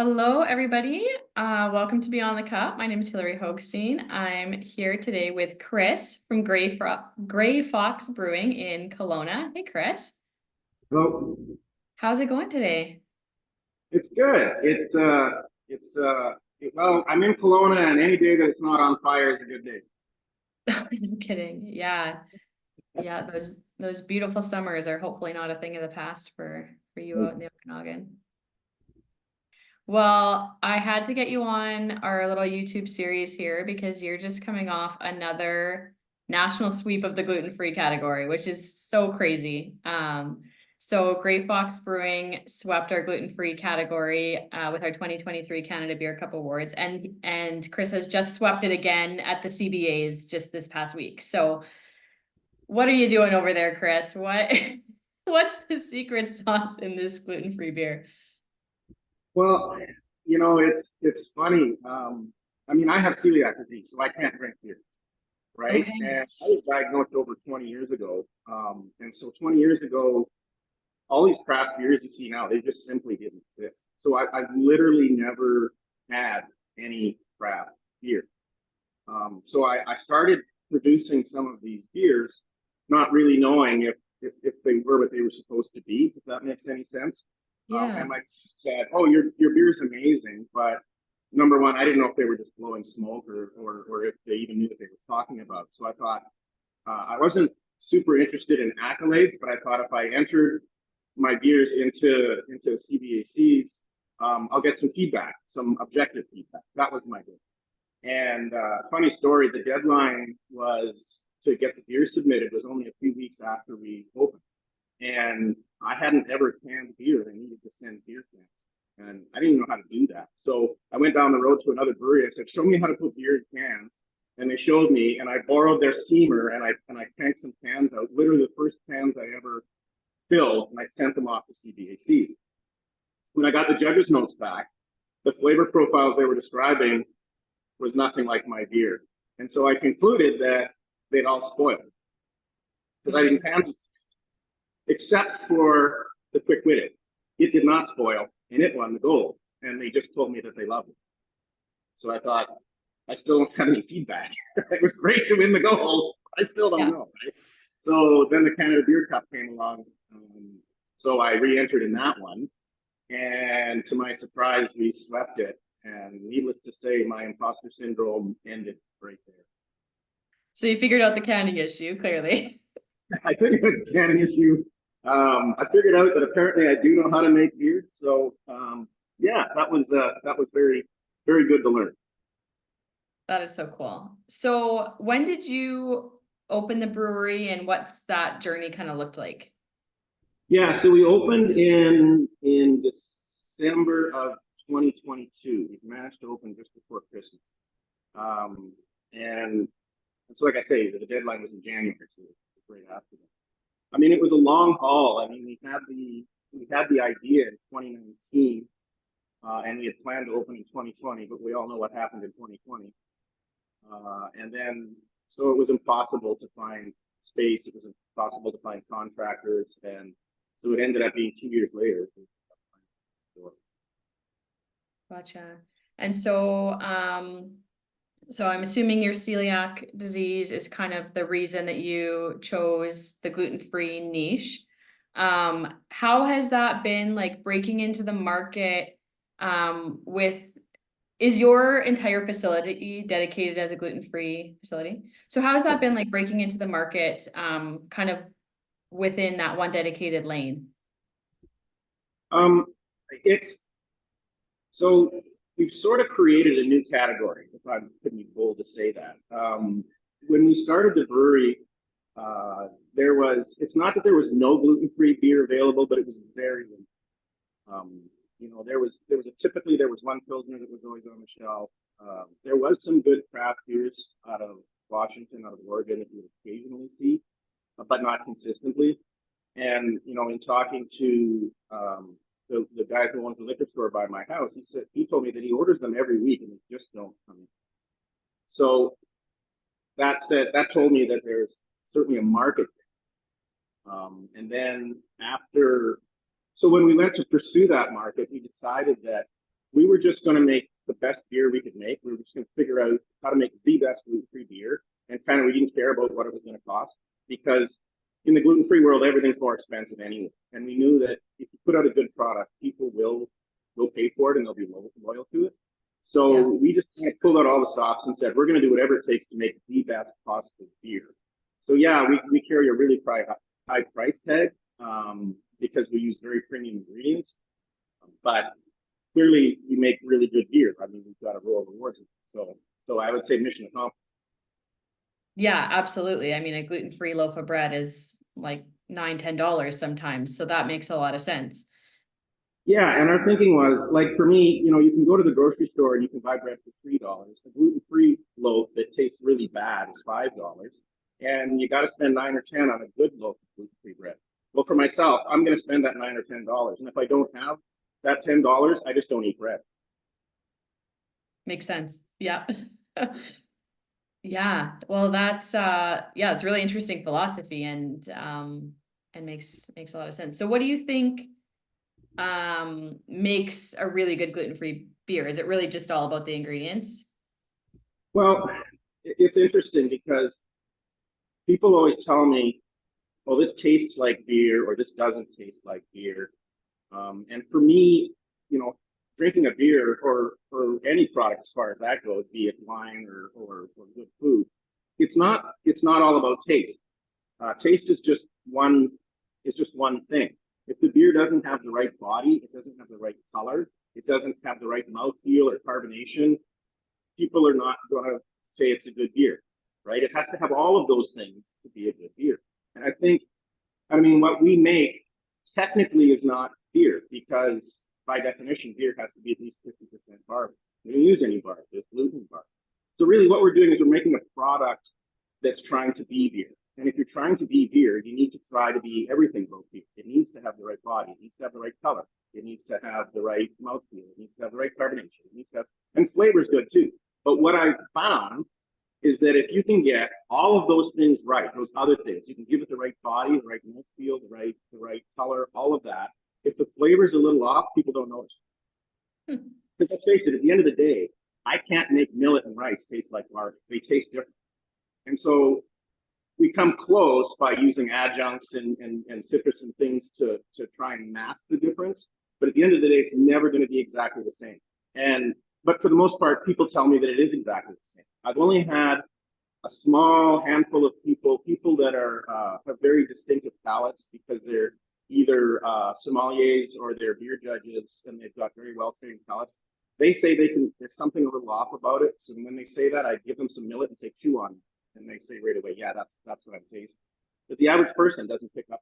Hello, everybody. Welcome to Beyond the Cup. My name is Hillary Hochstein. I'm here today with Chris from Gray Fox Brewing in Kelowna. Hey, Chris. Well, How's it going today? it's good. Well, I'm in Kelowna, and any day that it's not on fire is a good day. No kidding. Yeah. Yeah, those beautiful summers are hopefully not a thing of the past for you out in the Okanagan. Well, I had to get you on our little YouTube series here because you're just coming off another national sweep of the gluten-free category, which is so crazy. So Grey Fox Brewing swept our gluten-free category with our 2023 Canada Beer Cup Awards, and Chris has just swept it again at the CBAs just this past week. So what are you doing over there, Chris? What's the secret sauce in this gluten-free beer? Well, it's funny. I mean, I have celiac disease, so I can't drink beer, right? Okay. And I was diagnosed over 20 years ago. And so 20 years ago, all these craft beers you see now, they just simply didn't exist. So I've literally never had any craft beer. So I started producing some of these beers, not really knowing if they were what they were supposed to be, if that makes any sense. Yeah. And my said, "Oh, your beer is amazing," but number one, I didn't know if they were just blowing smoke or if they even knew what they were talking about. So I thought I wasn't super interested in accolades, but I thought if I entered my beers into CBACs, I'll get some feedback, some objective feedback. That was my goal. And funny story, the deadline was to get the beer submitted was only a few weeks after we opened. And I hadn't ever canned beer. I needed to send beer cans. And I didn't know how to do that. So I went down the road to another brewery. I said, show me how to put beer in cans. And they showed me, and I borrowed their steamer and I cranked some cans out, literally the first cans I ever filled, and I sent them off to CBACs. When I got the judges' notes back, the flavor profiles they were describing was nothing like my beer. And so I concluded that they'd all spoiled because I didn't can them, except for the quick witted. It did not spoil, and it won the gold. And they just told me that they loved it. So I thought, I still don't have any feedback. It was great to win the gold. I still don't Yeah. know. Right? So then the Canada Beer Cup came along. So I re-entered in that one. And to my surprise, we swept it. And needless to say, my imposter syndrome ended right there. So you figured out the candy issue, clearly. I figured out the canning issue. I figured out that apparently I do know how to make beer. So yeah, that was very very good to learn. That is so cool. So when did you open the brewery and what's that journey kind of looked like? Yeah, so we opened in December of 2022. We managed to open just before Christmas, um, and so like I say, the deadline was in January, so it was right after that. I mean, it was a long haul. I mean, we had the idea in 2019, and we had planned to open in 2020, but we all know what happened in 2020. And then, so it was impossible to find space. It was impossible to find contractors, and so it ended up being 2 years later. Gotcha. And so, so I'm assuming your celiac disease is kind of the reason that you chose the gluten-free niche. How has that been like breaking into the market, with is your entire facility dedicated as a gluten-free facility? So how has that been like breaking into the market, kind of within that one dedicated lane? Um, it's so we've sort of created a new category, if I could be bold to say that. When we started the brewery, there was, it's not that there was no gluten-free beer available, but it was very limited. Typically there was one Pilsner that was always on the shelf. There was some good craft beers out of Washington, out of Oregon that you would occasionally see, but not consistently. And, in talking to the guy who owns the liquor store by my house, he told me that he orders them every week and they just don't come in. So that told me that there's certainly a market there. And then so when we went to pursue that market, we decided that we were just going to make the best beer we could make. We were just going to figure out how to make the best gluten-free beer, and kind of we didn't care about what it was going to cost, because in the gluten-free world, everything's more expensive anyway. And we knew that if you put out a good product, people will pay for it and they'll be loyal to it. So Yeah. we just kind of pulled out all the stops and said, we're going to do whatever it takes to make the best possible beer. So yeah, we carry a really high price tag, because we use very premium ingredients. But clearly, we make really good beer. I mean, we've got a roll of rewards. So I would say mission accomplished. Yeah, absolutely. I mean, a gluten-free loaf of bread is like $9, $10 sometimes. So that makes a lot of sense. Yeah, and our thinking was like for me, you can go to the grocery store and you can buy bread for $3. A gluten-free loaf that tastes really bad is $5, and you got to spend 9 or 10 on a good loaf of gluten-free bread. Well, for myself, I'm going to spend that $9 or $10, and if I don't have that $10, I just don't eat bread. Makes sense. Yeah. Yeah. Well, that's yeah, it's really interesting philosophy and makes a lot of sense. So what do you think makes a really good gluten-free beer? Is it really just all about the ingredients? Well, it's interesting because people always tell me, well, this tastes like beer or this doesn't taste like beer. And for me, drinking a beer or any product as far as that goes, be it wine or good food, it's not all about taste. Taste is just one thing. If the beer doesn't have the right body, it doesn't have the right color, it doesn't have the right mouthfeel or carbonation, people are not going to say it's a good beer, right? It has to have all of those things to be a good beer. And I mean, what we make technically is not beer, because by definition, beer has to be at least 50% barley. We don't use any barley, it's gluten barley. So really what we're doing is we're making a product that's trying to be beer. And if you're trying to be beer, you need to try to be everything about beer. It needs to have the right body. It needs to have the right color. It needs to have the right mouthfeel. It needs to have the right carbonation. It needs to have, and flavor's good too. But what I found is that if you can get all of those things right, those other things, you can give it the right body, the right mouthfeel, the right color, all of that. If the flavor's a little off, people don't notice. Hmm. Because let's face it, at the end of the day, I can't make millet and rice taste like barley. They taste different. And so we come close by using adjuncts and citrus and things to try and mask the difference. But at the end of the day, it's never going to be exactly the same. But for the most part, people tell me that it is exactly the same. I've only had a small handful of people that have very distinctive palates, because they're either sommeliers or they're beer judges, and they've got very well trained palates. They say there's something a little off about it. So when they say that, I give them some millet and say, chew on it. And they say right away, yeah, that's what I'm tasting. But the average person doesn't pick up,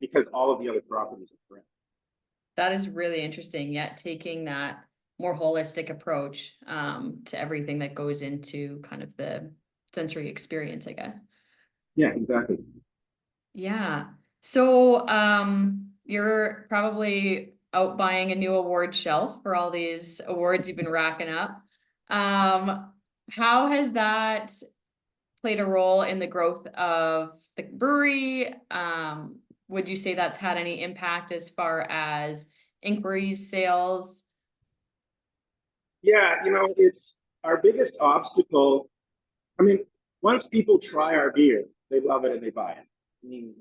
because all of the other properties are correct. That is really interesting. Yet taking that more holistic approach to everything that goes into kind of the sensory experience, I guess. Yeah, exactly. Yeah. So you're probably out buying a new award shelf for all these awards you've been racking up. How has that played a role in the growth of the brewery? Would you say that's had any impact as far as inquiries, sales? Yeah, it's our biggest obstacle. I mean, once people try our beer, they love it and they buy it. I mean,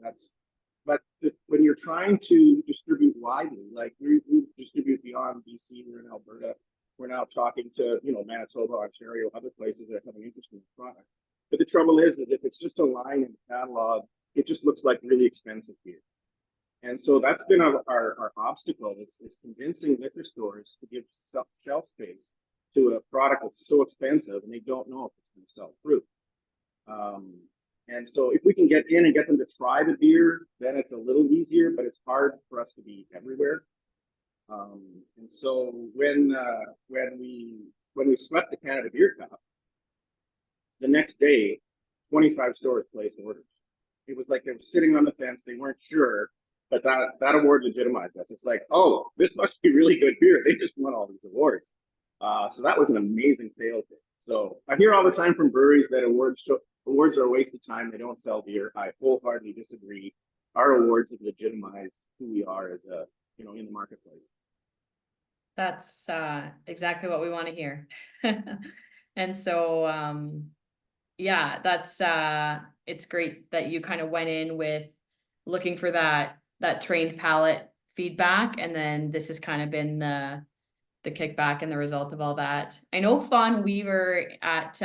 but when you're trying to distribute widely, like we distribute beyond BC, we're in Alberta, we're now talking to, Manitoba, Ontario, other places that are having interest in the product. But the trouble is if it's just a line in the catalog, it just looks like really expensive beer. And so that's been our obstacle is convincing liquor stores to give shelf space to a product that's so expensive and they don't know if it's going to sell through. Um, and so if we can get in and get them to try the beer, then it's a little easier, but it's hard for us to be everywhere. And so when we swept the Canada Beer Cup, the next day, 25 stores placed orders. It was like they were sitting on the fence; they weren't sure, but that award legitimized us. It's like, oh, this must be really good beer. They just won all these awards. So that was an amazing sales day. So I hear all the time from breweries that awards are a waste of time. They don't sell beer. I wholeheartedly disagree. Our awards have legitimized who we are as in the marketplace. That's exactly what we want to hear. And so yeah, that's it's great that you kind of went in with looking for that trained palate feedback, and then this has kind of been the kickback and the result of all that. I know Fawn Weaver at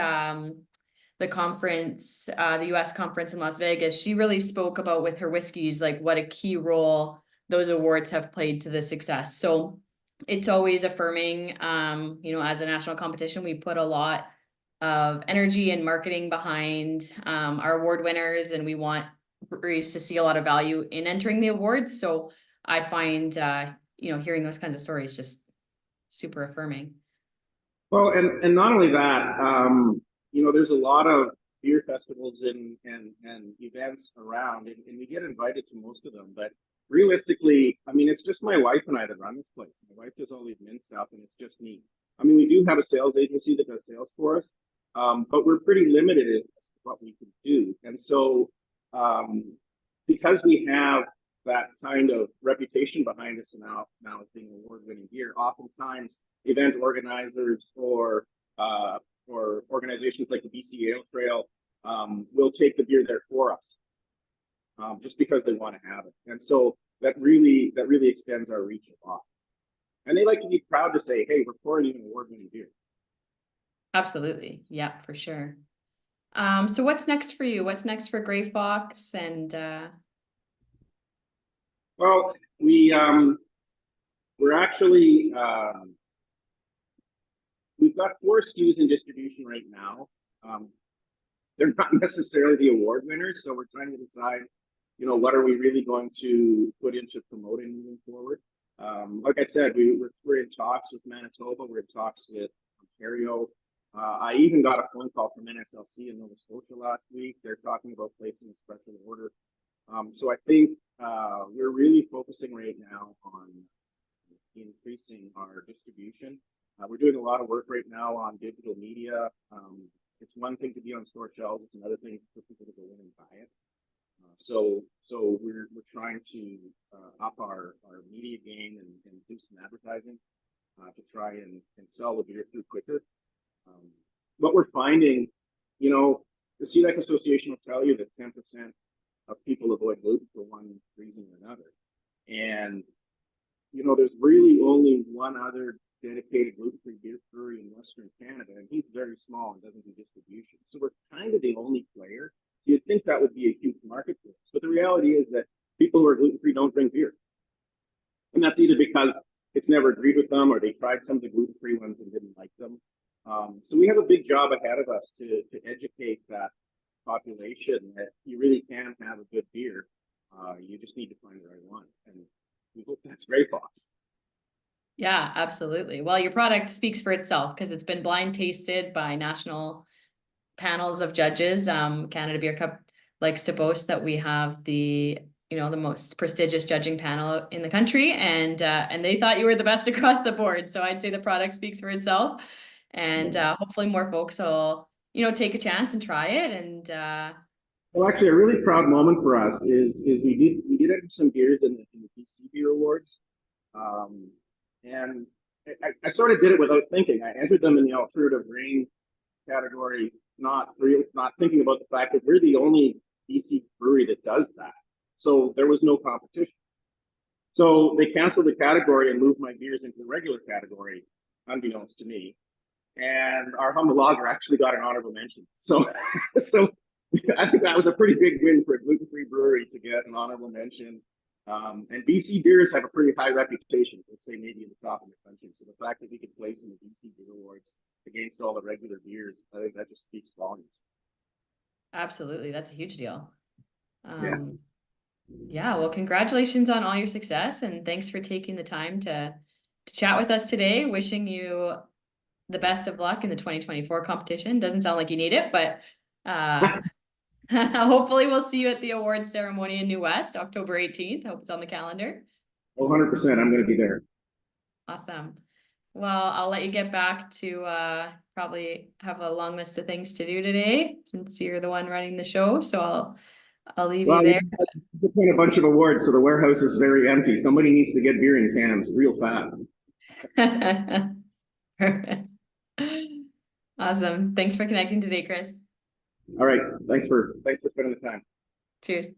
the conference, the US conference in Las Vegas, she really spoke about with her whiskeys, like what a key role those awards have played to the success. So it's always affirming, as a national competition, we put a lot of energy and marketing behind our award winners, and we want breweries to see a lot of value in entering the awards. So I find, hearing those kinds of stories just super affirming. Well, and not only that, there's a lot of beer festivals and events around, and we get invited to most of them. But realistically, I mean, it's just my wife and I that run this place. My wife does all the admin stuff, and it's just me. I mean, we do have a sales agency that does sales for us, but we're pretty limited in what we can do. And so, um, because we have that kind of reputation behind us now as being award-winning beer, oftentimes event organizers or organizations like the BC Ale Trail will take the beer there for us just because they want to have it. And so that really extends our reach a lot. And they like to be proud to say, "Hey, we're pouring you an award-winning beer." Absolutely. Yeah, for sure. So what's next for you? What's next for Gray Fox? And Well, we're actually we've got 4 SKUs in distribution right now. Um, they're not necessarily the award winners, so we're trying to decide, what are we really going to put into promoting moving forward. Like I said, we're in talks with Manitoba, we're in talks with Ontario. I even got a phone call from NSLC in Nova Scotia last week. They're talking about placing a special order. So I think we're really focusing right now on increasing our distribution. We're doing a lot of work right now on digital media. It's one thing to be on store shelves; it's another thing for people to go in and buy it. So we're trying to up our media game and do some advertising to try and sell the beer through quicker. Um, what we're finding, the Celiac Association will tell you that 10% of people avoid gluten for one reason or another, and there's really only one other dedicated gluten-free beer brewery in Western Canada, and he's very small and doesn't do distribution. So we're kind of the only player. So you'd think that would be a huge market for us. But the reality is that people who are gluten-free don't drink beer. And that's either because it's never agreed with them or they tried some of the gluten-free ones and didn't like them. So we have a big job ahead of us to educate that population that you really can have a good beer. You just need to find the right one. And we hope that's Grey Fox. yeah, absolutely. Well, your product speaks for itself because it's been blind tasted by national panels of judges. Canada Beer Cup likes to boast that we have the most prestigious judging panel in the country, and they thought you were the best across the board. So I'd say the product speaks for itself, and hopefully more folks will take a chance and try it. And Well, actually, a really proud moment for us is we did enter some beers in the BC Beer Awards, um, and I sort of did it without thinking. I entered them in the alternative grain category, not thinking about the fact that we're the only BC brewery that does that. So there was no competition. So they canceled the category and moved my beers into the regular category, unbeknownst to me. And our humble lager actually got an honorable mention. So, so I think that was a pretty big win for a gluten-free brewery to get an honorable mention. And BC beers have a pretty high reputation. Let's say maybe in the top of the country. So the fact that we could place in the BC Beer Awards against all the regular beers, I think that just speaks volumes. absolutely, that's a huge deal. Yeah. Um, yeah, well, congratulations on all your success, and thanks for taking the time to chat with us today. Wishing you the best of luck in the 2024 competition. Doesn't sound like you need it, but uh, hopefully we'll see you at the awards ceremony in New West, October 18th. Hope it's on the calendar. 100%. I'm going to be there. Awesome. Well, I'll let you get back to probably have a long list of things to do today since you're the one running the show. So I'll leave you Well, there. I just won a bunch of awards, so the warehouse is very empty. Somebody needs to get beer in cans real fast. Perfect. Awesome. Thanks for connecting today, Chris. All right. Thanks for spending the time. Cheers.